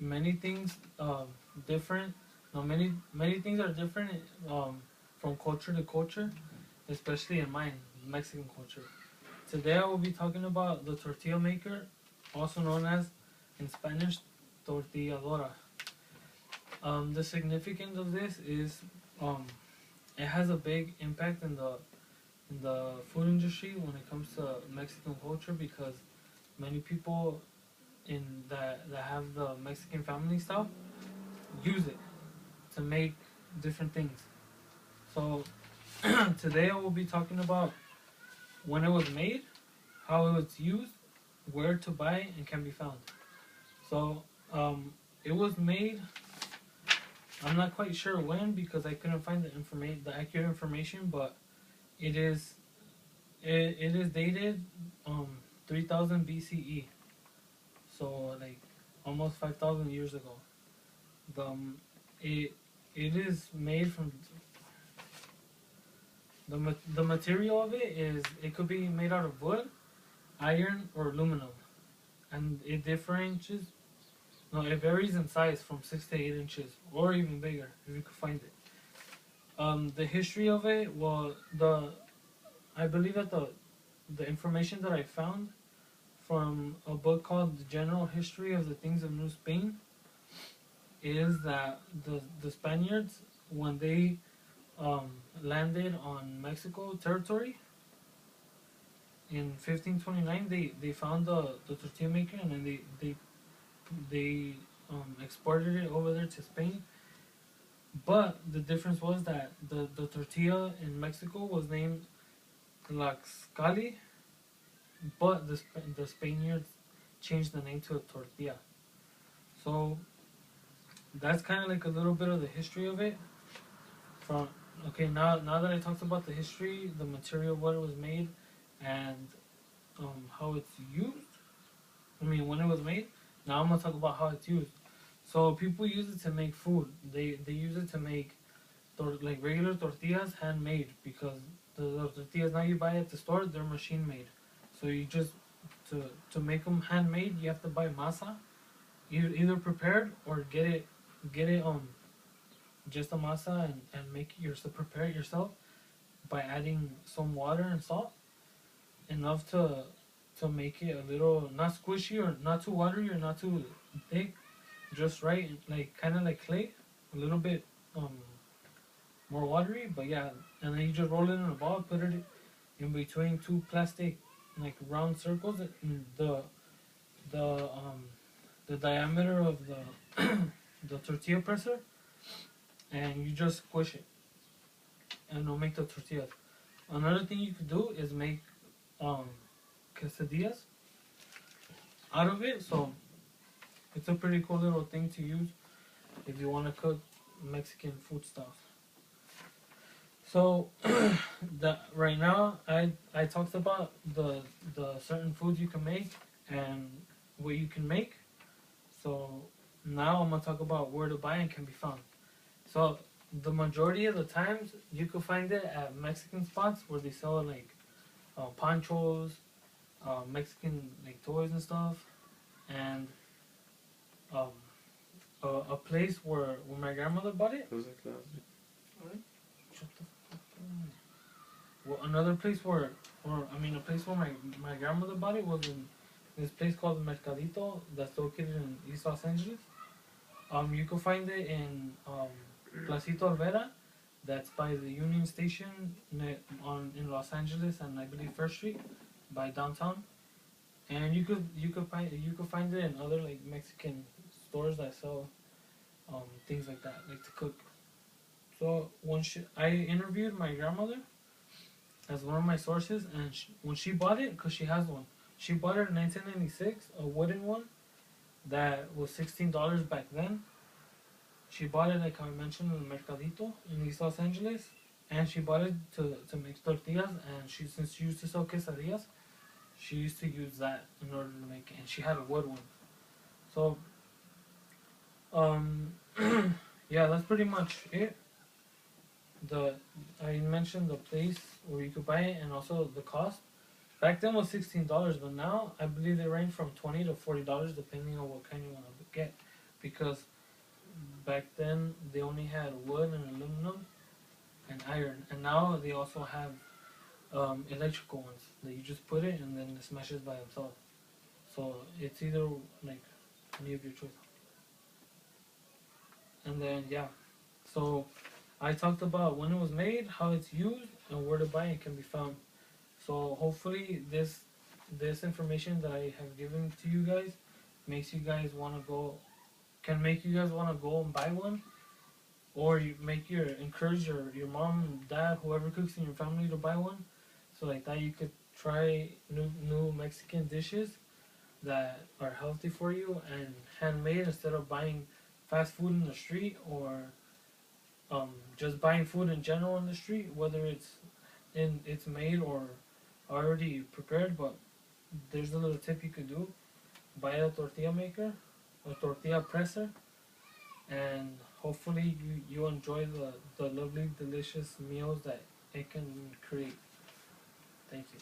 many things different. No, many things are different from culture to culture, especially in mine, Mexican culture. Today I will be talking about the tortilla maker, also known as in Spanish tortilladora. The significance of this is um, it has a big impact in the food industry when it comes to Mexican culture because many people in that have the Mexican family style use it to make different things. So today I will be talking about when it was made, how it was used, where to buy and can be found. So it was made. I'm not quite sure when because I couldn't find the accurate information, but it is it is dated 3000 BCE. So like almost 5,000 years ago. The it it is made from the material of it is it could be made out of wood, iron, or aluminum, and it differentiates. No, it varies in size from 6 to 8 inches, or even bigger if you could find it. The history of it, well, I believe that the information that I found from a book called The General History of the Things of New Spain is that the Spaniards, when they landed on Mexico territory in 1529, they found the tortilla maker and then they exported it over there to Spain. But the difference was that the tortilla in Mexico was named Tlaxcali, but the Spaniards changed the name to a tortilla. So that's kind of like a little bit of the history of it. From okay, now that I talked about the history, the material, what it was made, and how it's used. I mean, when it was made. Now I'm gonna talk about how it's used. So people use it to make food. They use it to make like regular tortillas handmade because the tortillas now you buy at the store they're machine made. So you just to make them handmade you have to buy masa, either prepared or get it just a masa and make it yourself, prepare it yourself by adding some water and salt enough to make it a little not squishy or not too watery or not too thick, just right, like kind of like clay, a little bit more watery, but yeah, and then you just roll it in a ball, put it in between two plastic like round circles, and the diameter of the the tortilla presser, and you just squish it, and it'll make the tortillas. Another thing you could do is make um, quesadillas out of it. So it's a pretty cool little thing to use if you want to cook Mexican food stuff. So that right now I talked about the certain foods you can make and what you can make. So now I'm gonna talk about where to buy and can be found. So the majority of the times you can find it at Mexican spots where they sell like ponchos, Mexican like toys and stuff, and um, a place where my grandmother bought it. Who's like that? Shut the fuck up. Well, another place a place where my grandmother bought it was in this place called Mercadito that's located in East Los Angeles. You can find it in Placito Alvera, that's by the Union Station in Los Angeles and I believe First Street by downtown. And you could find it in other like Mexican stores that sell things like that, like to cook. So I interviewed my grandmother as one of my sources, and when she bought it, because she has one, she bought it in 1996, a wooden one that was $16 back then. She bought it, like I mentioned, in Mercadito in East Los Angeles, and she bought it to make tortillas. And since she used to sell quesadillas, she used to use that in order to make it, and she had a wood one. So, yeah, that's pretty much it. I mentioned the place where you could buy it and also the cost. Back then was $16, but now I believe they range from $20 to $40 depending on what kind you want to get. because back then they only had wood and aluminum and iron, and now they also have electrical ones that you just put it and then it smashes by itself. So it's either like any of your choice. And then yeah, so I talked about when it was made, how it's used, and where to buy it can be found. So hopefully this information that I have given to you guys makes you guys want to go, can make you guys want to go and buy one, or you make your encourage your mom, dad, whoever cooks in your family to buy one. So like that you could try new Mexican dishes that are healthy for you and handmade instead of buying fast food in the street, or just buying food in general in the street, whether it's made or already prepared. But there's a little tip you could do: buy a tortilla maker, a tortilla presser, and hopefully you enjoy the lovely delicious meals that it can create. Thank you.